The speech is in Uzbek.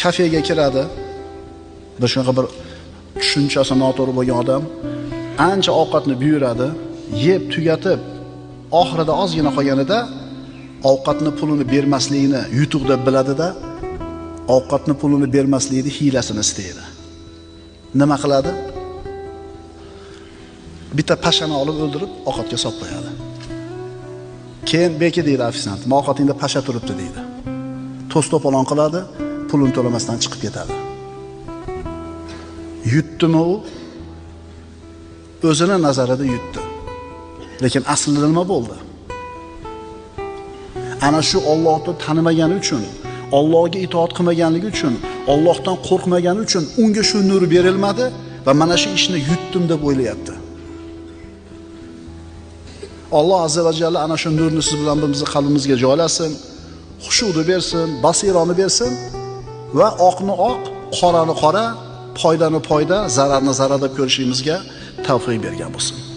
kafega kiradi. Bir shunaqa bir tushunchasi noto'g'ri bo'lgan odam ancha ovqatni buyuradi, yeb tugatib, oxirida ozgina qolganida ovqatni pulini bermasligini yutuq deb biladi-da, ovqatni pulini bermaslikni hiylasini istaydi. Nima qiladi? Bitta pashani olib o'ldirib, ovqatga solib qo'yadi. Keyin beki deydi ofisant, ovqatingda pasha turibdi deydi. To's-to'polon qiladi, pulini to'lamasdan chiqib ketadi. Yutdimi u? O'zini nazarida yutdi. Lekin aslida nima bo'ldi? Ana shu Allohni tanimagani uchun, Allohga itoat qilmaganligi uchun, Allohdan qo'rqmagani uchun unga shu nur berilmadi va mana shu ishni yutdim deb o'ylayapti. Alloh azza va jalla ana shu nurni siz bilan bizning qalbimizga joylasin, xushudi bersin, basironi bersin va oqni oq, qorani qora, foydani foyda, zararni zarar deb ko'rishimizga tavfiq bergan bo'lsin.